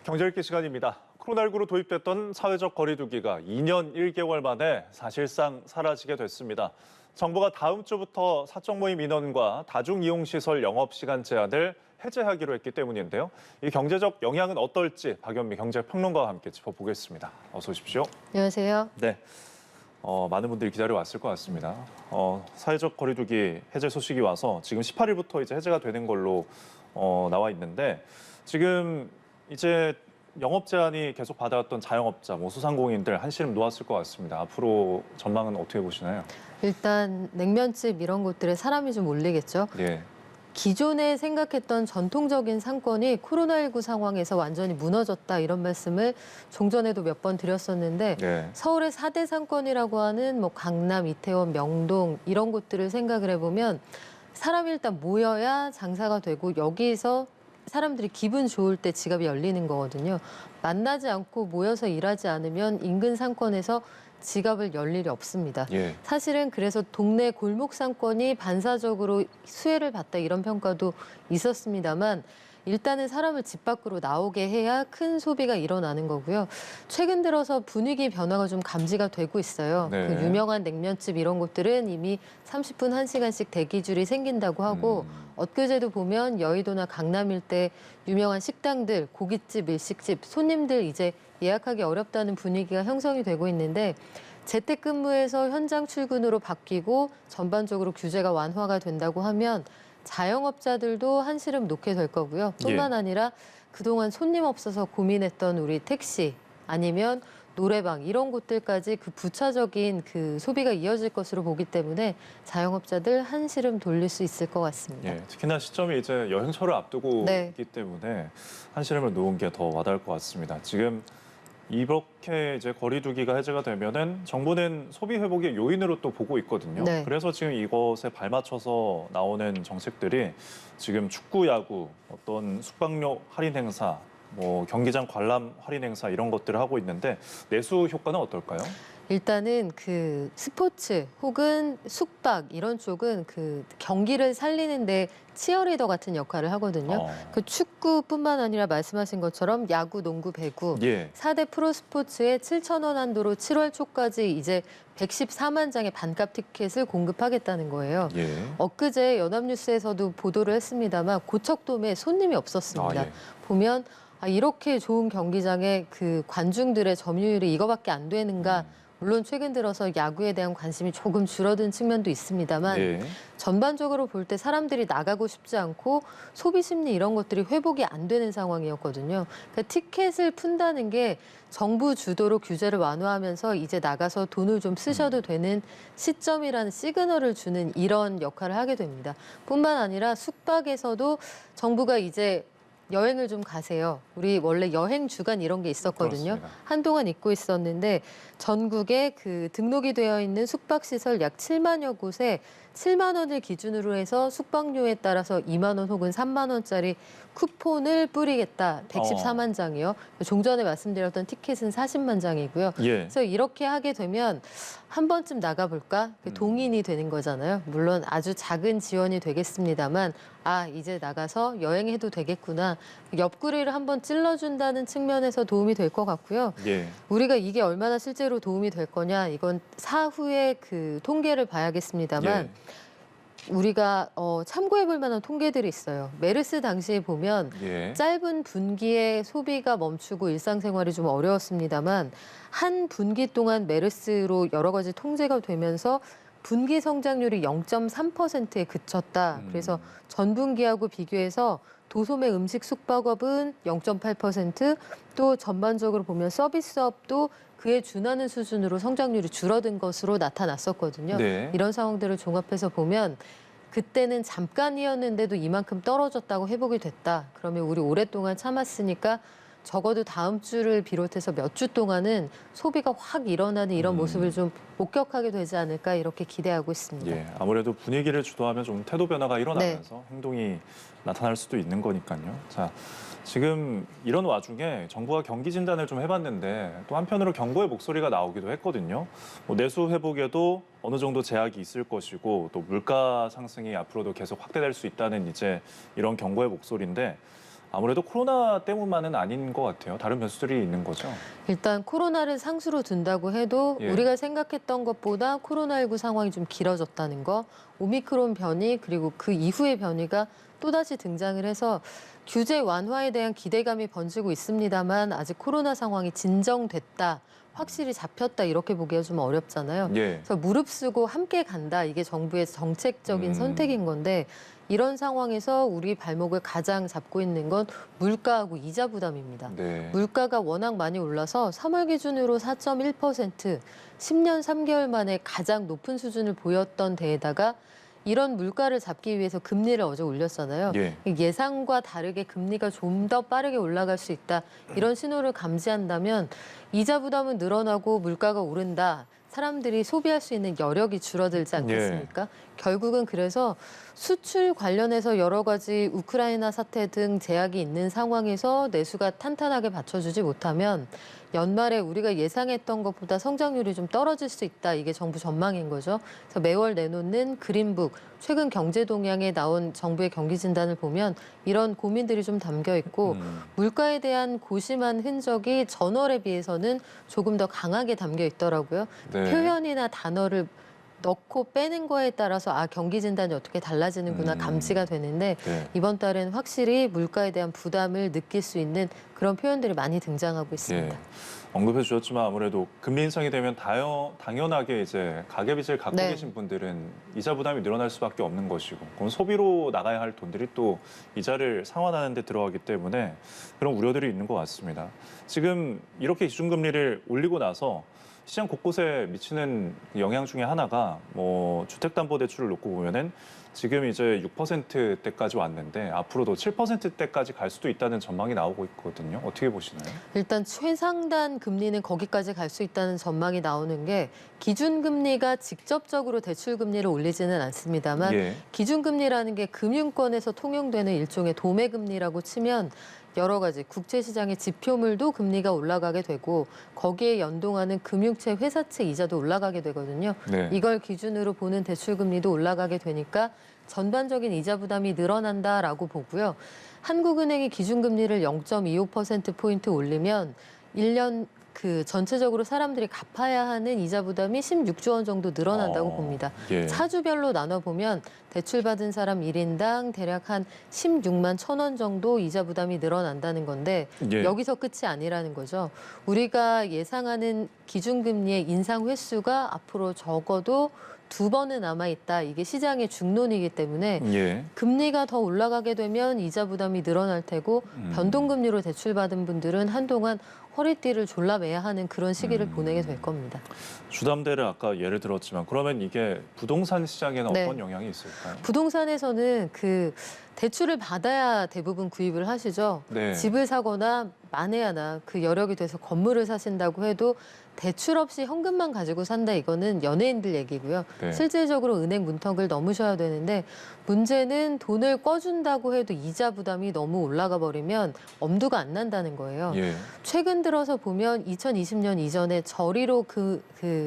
경제 읽기 시간입니다. 코로나19로 도입됐던 사회적 거리두기가 2년 1개월 만에 사실상 사라지게 됐습니다. 정부가 다음 주부터 사적 모임 인원과 다중이용시설 영업시간 제한을 해제하기로 했기 때문인데요. 이 경제적 영향은 어떨지 박연미 경제평론가와 함께 짚어보겠습니다. 어서 오십시오. 안녕하세요. 네, 많은 분들이 기다려왔을 것 같습니다. 사회적 거리두기 해제 소식이 와서 지금 18일부터 이제 해제가 되는 걸로 나와 있는데 지금 이제 영업 제한이 계속 받아왔던 자영업자, 소상공인들 한시름 놓았을 것 같습니다. 앞으로 전망은 어떻게 보시나요? 일단 냉면집 이런 곳들에 사람이 좀 몰리겠죠. 예. 기존에 생각했던 전통적인 상권이 코로나19 상황에서 완전히 무너졌다 이런 말씀을 종전에도 몇 번 드렸었는데 예. 서울의 4대 상권이라고 하는 강남, 이태원, 명동 이런 곳들을 생각을 해보면 사람이 일단 모여야 장사가 되고 여기서 사람들이 기분 좋을 때 지갑이 열리는 거거든요. 만나지 않고 모여서 일하지 않으면 인근 상권에서 지갑을 열 일이 없습니다. 예. 사실은 그래서 동네 골목 상권이 반사적으로 수혜를 봤다 이런 평가도 있었습니다만 일단은 사람을 집 밖으로 나오게 해야 큰 소비가 일어나는 거고요. 최근 들어서 분위기 변화가 좀 감지가 되고 있어요. 네. 그 유명한 냉면집 이런 곳들은 이미 30분, 1시간씩 대기줄이 생긴다고 하고 엊그제도 보면 여의도나 강남 일대 유명한 식당들, 고깃집, 일식집, 손님들 이제 예약하기 어렵다는 분위기가 형성이 되고 있는데 재택근무에서 현장 출근으로 바뀌고 전반적으로 규제가 완화가 된다고 하면 자영업자들도 한시름 놓게 될 거고요. 뿐만 아니라 그동안 손님 없어서 고민했던 우리 택시 아니면 노래방 이런 곳들까지 그 부차적인 그 소비가 이어질 것으로 보기 때문에 자영업자들 한시름 돌릴 수 있을 것 같습니다. 예. 특히나 시점이 이제 여행철을 앞두고 있기 때문에 한시름을 놓은 게 더 와닿을 것 같습니다. 지금 이렇게 이제 거리두기가 해제가 되면은 정부는 소비 회복의 요인으로 또 보고 있거든요. 네. 그래서 지금 이것에 발맞춰서 나오는 정책들이 지금 축구, 야구, 어떤 숙박료 할인 행사, 경기장 관람 할인 행사 이런 것들을 하고 있는데 내수 효과는 어떨까요? 일단은 그 스포츠 혹은 숙박 이런 쪽은 그 경기를 살리는데 치어리더 같은 역할을 하거든요. 그 축구뿐만 아니라 말씀하신 것처럼 야구, 농구, 배구 예. 4대 프로스포츠에 7,000원 한도로 7월 초까지 이제 114만 장의 반값 티켓을 공급하겠다는 거예요. 예. 엊그제 연합뉴스에서도 보도를 했습니다만 고척돔에 손님이 없었습니다. 예. 보면 이렇게 좋은 경기장에 그 관중들의 점유율이 이거밖에 안 되는가. 물론 최근 들어서 야구에 대한 관심이 조금 줄어든 측면도 있습니다만 네. 전반적으로 볼 때 사람들이 나가고 싶지 않고 소비 심리 이런 것들이 회복이 안 되는 상황이었거든요. 그러니까 티켓을 푼다는 게 정부 주도로 규제를 완화하면서 이제 나가서 돈을 좀 쓰셔도 되는 시점이라는 시그널을 주는 이런 역할을 하게 됩니다. 뿐만 아니라 숙박에서도 정부가 이제 여행을 좀 가세요. 우리 원래 여행 주간 이런 게 있었거든요. 그렇습니다. 한동안 있고 있었는데 전국에 그 등록이 되어 있는 숙박시설 약 7만여 곳에 7만 원을 기준으로 해서 숙박료에 따라서 2만 원 혹은 3만 원짜리 쿠폰을 뿌리겠다. 114만 장이요. 종전에 말씀드렸던 티켓은 40만 장이고요. 예. 그래서 이렇게 하게 되면 한 번쯤 나가볼까? 동인이 되는 거잖아요. 물론 아주 작은 지원이 되겠습니다만 이제 나가서 여행해도 되겠구나. 옆구리를 한번 찔러준다는 측면에서 도움이 될 것 같고요. 예. 우리가 이게 얼마나 실제로 도움이 될 거냐 이건 사후에 그 통계를 봐야겠습니다만 우리가 참고해볼 만한 통계들이 있어요. 메르스 당시에 보면 짧은 분기에 소비가 멈추고 일상생활이 좀 어려웠습니다만 한 분기 동안 메르스로 여러 가지 통제가 되면서 분기 성장률이 0.3%에 그쳤다. 그래서 전분기하고 비교해서 도소매 음식 숙박업은 0.8%, 또 전반적으로 보면 서비스업도 그에 준하는 수준으로 성장률이 줄어든 것으로 나타났었거든요. 네. 이런 상황들을 종합해서 보면 그때는 잠깐이었는데도 이만큼 떨어졌다고 회복이 됐다. 그러면 우리 오랫동안 참았으니까 적어도 다음 주를 비롯해서 몇 주 동안은 소비가 확 일어나는 이런 모습을 좀 목격하게 되지 않을까 이렇게 기대하고 있습니다. 예, 아무래도 분위기를 주도하면 좀 태도 변화가 일어나면서 행동이 나타날 수도 있는 거니까요. 자, 지금 이런 와중에 정부가 경기 진단을 좀 해봤는데 또 한편으로 경고의 목소리가 나오기도 했거든요. 내수 회복에도 어느 정도 제약이 있을 것이고 또 물가 상승이 앞으로도 계속 확대될 수 있다는 이제 이런 경고의 목소리인데 아무래도 코로나 때문만은 아닌 것 같아요. 다른 변수들이 있는 거죠. 일단 코로나를 상수로 둔다고 해도 예. 우리가 생각했던 것보다 코로나19 상황이 좀 길어졌다는 거, 오미크론 변이 그리고 그 이후의 변이가 또다시 등장을 해서 규제 완화에 대한 기대감이 번지고 있습니다만 아직 코로나 상황이 진정됐다, 확실히 잡혔다 이렇게 보기가 좀 어렵잖아요. 예. 그래서 무릅쓰고 함께 간다, 이게 정부의 정책적인 선택인 건데 이런 상황에서 우리 발목을 가장 잡고 있는 건 물가하고 이자 부담입니다. 네. 물가가 워낙 많이 올라서 3월 기준으로 4.1%, 10년 3개월 만에 가장 높은 수준을 보였던 데에다가 이런 물가를 잡기 위해서 금리를 어제 올렸잖아요. 예. 예상과 다르게 금리가 좀 더 빠르게 올라갈 수 있다, 이런 신호를 감지한다면 이자 부담은 늘어나고 물가가 오른다, 사람들이 소비할 수 있는 여력이 줄어들지 않겠습니까? 결국은 그래서 수출 관련해서 여러 가지 우크라이나 사태 등 제약이 있는 상황에서 내수가 탄탄하게 받쳐주지 못하면 연말에 우리가 예상했던 것보다 성장률이 좀 떨어질 수 있다, 이게 정부 전망인 거죠. 그래서 매월 내놓는 그린북, 최근 경제 동향에 나온 정부의 경기 진단을 보면 이런 고민들이 좀 담겨 있고 물가에 대한 고심한 흔적이 전월에 비해서는 조금 더 강하게 담겨 있더라고요. 네. 표현이나 단어를 넣고 빼는 거에 따라서 경기 진단이 어떻게 달라지는구나 감지가 되는데 네. 이번 달엔 확실히 물가에 대한 부담을 느낄 수 있는 그런 표현들이 많이 등장하고 있습니다. 예. 언급해 주셨지만 아무래도 금리 인상이 되면 당연하게 이제 가계빚을 갖고 네. 계신 분들은 이자 부담이 늘어날 수밖에 없는 것이고, 그럼 소비로 나가야 할 돈들이 또 이자를 상환하는 데 들어가기 때문에 그런 우려들이 있는 것 같습니다. 지금 이렇게 기준금리를 올리고 나서 시장 곳곳에 미치는 영향 중에 하나가 뭐 주택담보대출을 놓고 보면은 지금 이제 6%대까지 왔는데 앞으로도 7%대까지 갈 수도 있다는 전망이 나오고 있거든요. 어떻게 보시나요? 일단 최상단 금리는 거기까지 갈 수 있다는 전망이 나오는 게 기준금리가 직접적으로 대출금리를 올리지는 않습니다만 예. 기준금리라는 게 금융권에서 통용되는 일종의 도매금리라고 치면 여러 가지 국채시장의 지표물도 금리가 올라가게 되고 거기에 연동하는 금융채 회사채 이자도 올라가게 되거든요. 네. 이걸 기준으로 보는 대출금리도 올라가게 되니까 전반적인 이자 부담이 늘어난다라고 보고요. 한국은행이 기준금리를 0.25%포인트 올리면 1년 전체적으로 사람들이 갚아야 하는 이자 부담이 16조 원 정도 늘어난다고 봅니다. 예. 차주별로 나눠보면 대출받은 사람 1인당 대략 한 16만 1,000원 정도 이자 부담이 늘어난다는 건데 예. 여기서 끝이 아니라는 거죠. 우리가 예상하는 기준금리의 인상 횟수가 앞으로 적어도 2번은 남아있다. 이게 시장의 중론이기 때문에 예. 금리가 더 올라가게 되면 이자 부담이 늘어날 테고 변동금리로 대출받은 분들은 한동안 허리띠를 졸라매야 하는 그런 시기를 보내게 될 겁니다. 주담대를 아까 예를 들었지만 그러면 이게 부동산 시장에는 네. 어떤 영향이 있을까요? 부동산에서는 대출을 받아야 대부분 구입을 하시죠. 네. 집을 사거나 만에 하나 그 여력이 돼서 건물을 사신다고 해도 대출 없이 현금만 가지고 산다, 이거는 연예인들 얘기고요. 네. 실질적으로 은행 문턱을 넘으셔야 되는데 문제는 돈을 꿔준다고 해도 이자 부담이 너무 올라가 버리면 엄두가 안 난다는 거예요. 예. 최근 들어서 보면 2020년 이전에 저리로 그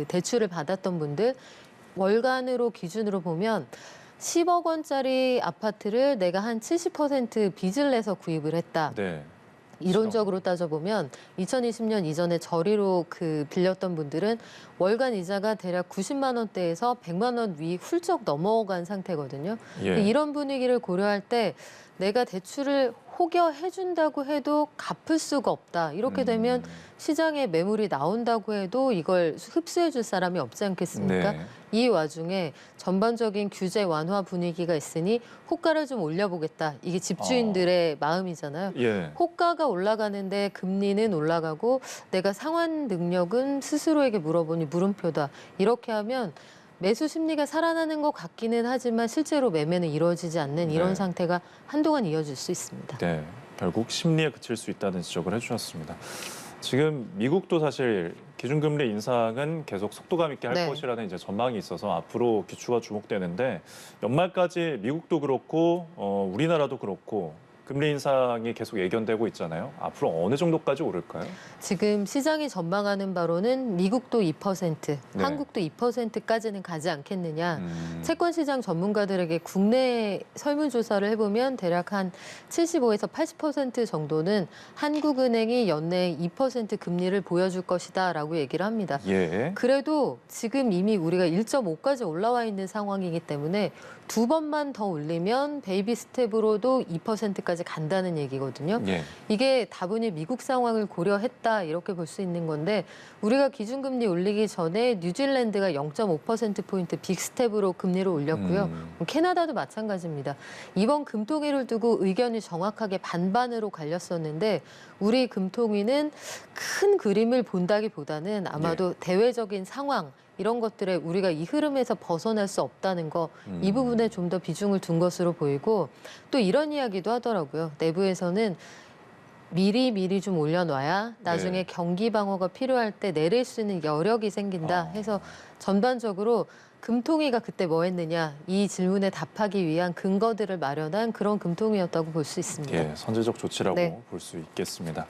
대출을 받았던 분들 월간으로 기준으로 보면 10억 원짜리 아파트를 내가 한 70% 빚을 내서 구입을 했다. 네. 이론적으로 따져보면 2020년 이전에 저리로 빌렸던 분들은 월간 이자가 대략 90만 원대에서 100만 원 위 훌쩍 넘어간 상태거든요. 예. 이런 분위기를 고려할 때 내가 대출을 호겨해준다고 해도 갚을 수가 없다. 이렇게 되면 시장에 매물이 나온다고 해도 이걸 흡수해 줄 사람이 없지 않겠습니까? 네. 이 와중에 전반적인 규제 완화 분위기가 있으니 호가를 좀 올려보겠다. 이게 집주인들의 마음이잖아요. 예. 호가가 올라가는데 금리는 올라가고 내가 상환 능력은 스스로에게 물어보니 물음표다. 이렇게 하면 매수 심리가 살아나는 것 같기는 하지만 실제로 매매는 이루어지지 않는 이런 네. 상태가 한동안 이어질 수 있습니다. 네. 결국 심리에 그칠 수 있다는 지적을 해주셨습니다. 지금 미국도 사실 기준금리 인상은 계속 속도감 있게 할 네. 것이라는 이제 전망이 있어서 앞으로 기추가 주목되는데 연말까지 미국도 그렇고 우리나라도 그렇고 금리 인상이 계속 예견되고 있잖아요. 앞으로 어느 정도까지 오를까요? 지금 시장이 전망하는 바로는 미국도 2%, 네. 한국도 2%까지는 가지 않겠느냐. 음. 채권 시장 전문가들에게 국내 설문조사를 해보면 대략 한 75에서 80% 정도는 한국은행이 연내 2% 금리를 보여줄 것이다라고 얘기를 합니다. 예. 그래도 지금 이미 우리가 1.5까지 올라와 있는 상황이기 때문에 두 번만 더 올리면 베이비 스텝으로도 2%까지 간다는 얘기거든요. 예. 이게 다분히 미국 상황을 고려했다 이렇게 볼 수 있는 건데 우리가 기준금리 올리기 전에 뉴질랜드가 0.5%포인트 빅스텝으로 금리를 올렸고요. 캐나다도 마찬가지입니다. 이번 금통위를 두고 의견이 정확하게 반반으로 갈렸었는데 우리 금통위는 큰 그림을 본다기보다는 아마도 대외적인 상황 이런 것들에 우리가 이 흐름에서 벗어날 수 없다는 거 이 부분에 좀 더 비중을 둔 것으로 보이고 또 이런 이야기도 하더라고요. 내부에서는 미리 좀 올려놔야 나중에 네. 경기 방어가 필요할 때 내릴 수 있는 여력이 생긴다 해서 전반적으로 금통위가 그때 뭐 했느냐 이 질문에 답하기 위한 근거들을 마련한 그런 금통위였다고 볼 수 있습니다. 예, 선제적 조치라고 네. 볼 수 있겠습니다.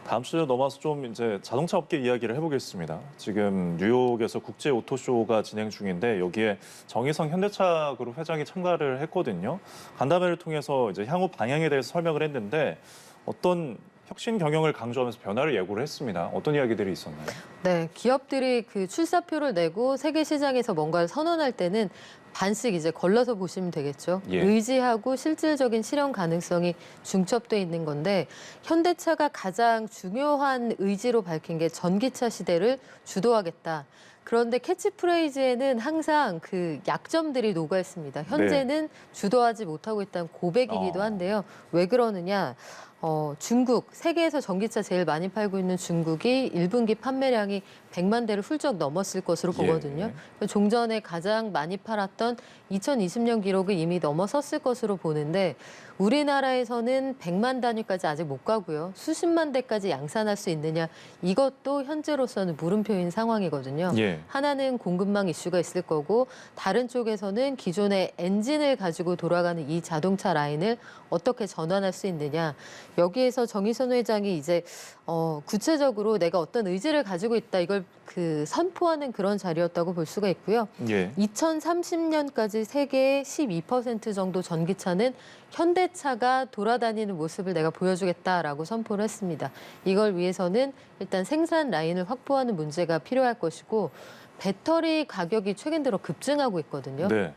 다음 주제 넘어서 좀 이제 자동차 업계 이야기를 해보겠습니다. 지금 뉴욕에서 국제 오토쇼가 진행 중인데 여기에 정의성 현대차 그룹 회장이 참가를 했거든요. 간담회를 통해서 이제 향후 방향에 대해서 설명을 했는데 어떤 혁신 경영을 강조하면서 변화를 예고를 했습니다. 어떤 이야기들이 있었나요? 네, 기업들이 그 출사표를 내고 세계 시장에서 뭔가를 선언할 때는 반씩 이제 걸러서 보시면 되겠죠. 예. 의지하고 실질적인 실현 가능성이 중첩돼 있는 건데 현대차가 가장 중요한 의지로 밝힌 게 전기차 시대를 주도하겠다. 그런데 캐치프레이즈에는 항상 그 약점들이 녹아 있습니다. 현재는 주도하지 못하고 있다는 고백이기도 한데요. 왜 그러느냐? 중국, 세계에서 전기차 제일 많이 팔고 있는 중국이 1분기 판매량이 100만 대를 훌쩍 넘었을 것으로 보거든요. 종전에 가장 많이 팔았던 2020년 기록을 이미 넘어섰을 것으로 보는데 우리나라에서는 100만 단위까지 아직 못 가고요. 수십만 대까지 양산할 수 있느냐 이것도 현재로서는 물음표인 상황이거든요. 예. 하나는 공급망 이슈가 있을 거고 다른 쪽에서는 기존의 엔진을 가지고 돌아가는 이 자동차 라인을 어떻게 전환할 수 있느냐. 여기에서 정의선 회장이 이제 구체적으로 내가 어떤 의지를 가지고 있다 이걸 그 선포하는 그런 자리였다고 볼 수가 있고요. 예. 2030년까지 세계의 12% 정도 전기차는 현대차가 돌아다니는 모습을 내가 보여주겠다라고 선포를 했습니다. 이걸 위해서는 일단 생산 라인을 확보하는 문제가 필요할 것이고 배터리 가격이 최근 들어 급증하고 있거든요. 네.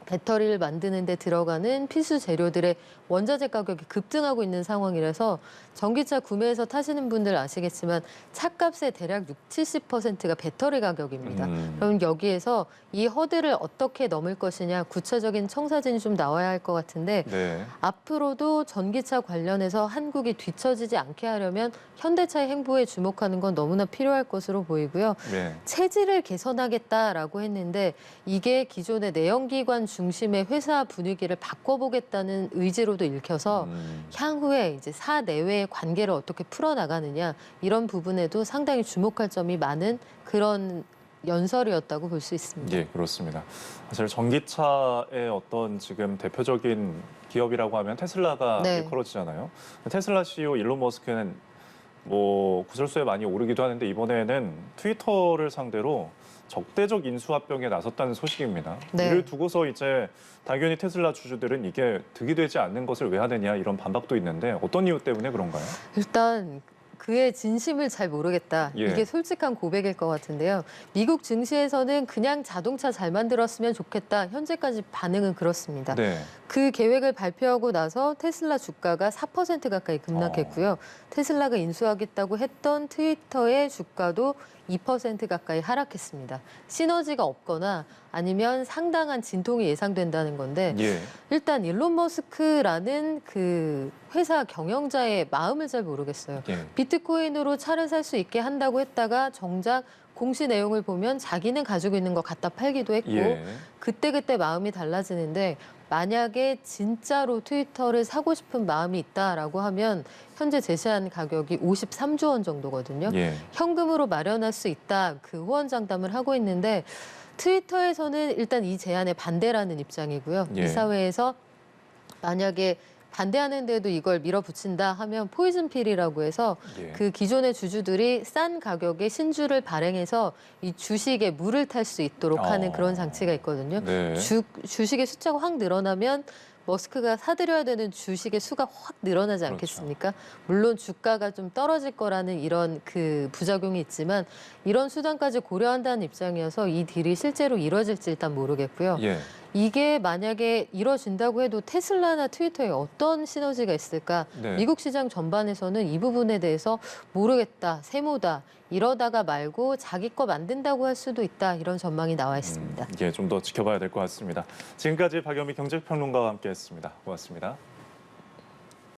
배터리를 만드는 데 들어가는 필수 재료들의 원자재 가격이 급등하고 있는 상황이라서 전기차 구매해서 타시는 분들 아시겠지만 차값의 대략 60-70%가 배터리 가격입니다. 그럼 여기에서 이 허들을 어떻게 넘을 것이냐 구체적인 청사진이 좀 나와야 할 것 같은데 네. 앞으로도 전기차 관련해서 한국이 뒤처지지 않게 하려면 현대차의 행보에 주목하는 건 너무나 필요할 것으로 보이고요. 네. 체질을 개선하겠다라고 했는데 이게 기존의 내연기관 중심의 회사 분위기를 바꿔보겠다는 의지로도 읽혀서 향후에 이제 사내외의 관계를 어떻게 풀어나가느냐 이런 부분에도 상당히 주목할 점이 많은 그런 연설이었다고 볼 수 있습니다. 예, 그렇습니다. 사실 전기차의 어떤 지금 대표적인 기업이라고 하면 테슬라가 네. 일컬어지잖아요. 테슬라 CEO 일론 머스크는 뭐 구설수에 많이 오르기도 하는데 이번에는 트위터를 상대로 적대적 인수합병에 나섰다는 소식입니다. 네. 이를 두고서 이제 당연히 테슬라 주주들은 이게 득이 되지 않는 것을 왜 하느냐 이런 반박도 있는데 어떤 이유 때문에 그런가요? 일단 그의 진심을 잘 모르겠다. 예. 이게 솔직한 고백일 것 같은데요. 미국 증시에서는 그냥 자동차 잘 만들었으면 좋겠다. 현재까지 반응은 그렇습니다. 네. 그 계획을 발표하고 나서 테슬라 주가가 4% 가까이 급락했고요. 테슬라가 인수하겠다고 했던 트위터의 주가도 2% 가까이 하락했습니다. 시너지가 없거나 아니면 상당한 진통이 예상된다는 건데 예. 일단 일론 머스크라는 그 회사 경영자의 마음을 잘 모르겠어요. 예. 비트코인으로 차를 살 수 있게 한다고 했다가 정작 공시 내용을 보면 자기는 가지고 있는 거 갖다 팔기도 했고 예. 그때그때 마음이 달라지는데 만약에 진짜로 트위터를 사고 싶은 마음이 있다라고 하면 현재 제시한 가격이 53조 원 정도거든요. 예. 현금으로 마련할 수 있다. 그 호언장담을 하고 있는데 트위터에서는 일단 이 제안에 반대라는 입장이고요. 예. 이사회에서 만약에 반대하는데도 이걸 밀어붙인다 하면 포이즌 필이라고 해서 예. 그 기존의 주주들이 싼 가격에 신주를 발행해서 이 주식에 물을 탈 수 있도록 하는 그런 장치가 있거든요. 네. 주식의 숫자가 확 늘어나면 머스크가 사들여야 되는 주식의 수가 확 늘어나지 그렇죠. 않겠습니까? 물론 주가가 좀 떨어질 거라는 이런 그 부작용이 있지만 이런 수단까지 고려한다는 입장이어서 이 딜이 실제로 이뤄질지 일단 모르겠고요. 예. 이게 만약에 이뤄진다고 해도 테슬라나 트위터에 어떤 시너지가 있을까? 네. 미국 시장 전반에서는 이 부분에 대해서 모르겠다, 세모다, 이러다가 말고 자기 거 만든다고 할 수도 있다, 이런 전망이 나와 있습니다. 예, 좀 더 지켜봐야 될 것 같습니다. 지금까지 박연미 경제평론가와 함께했습니다. 고맙습니다.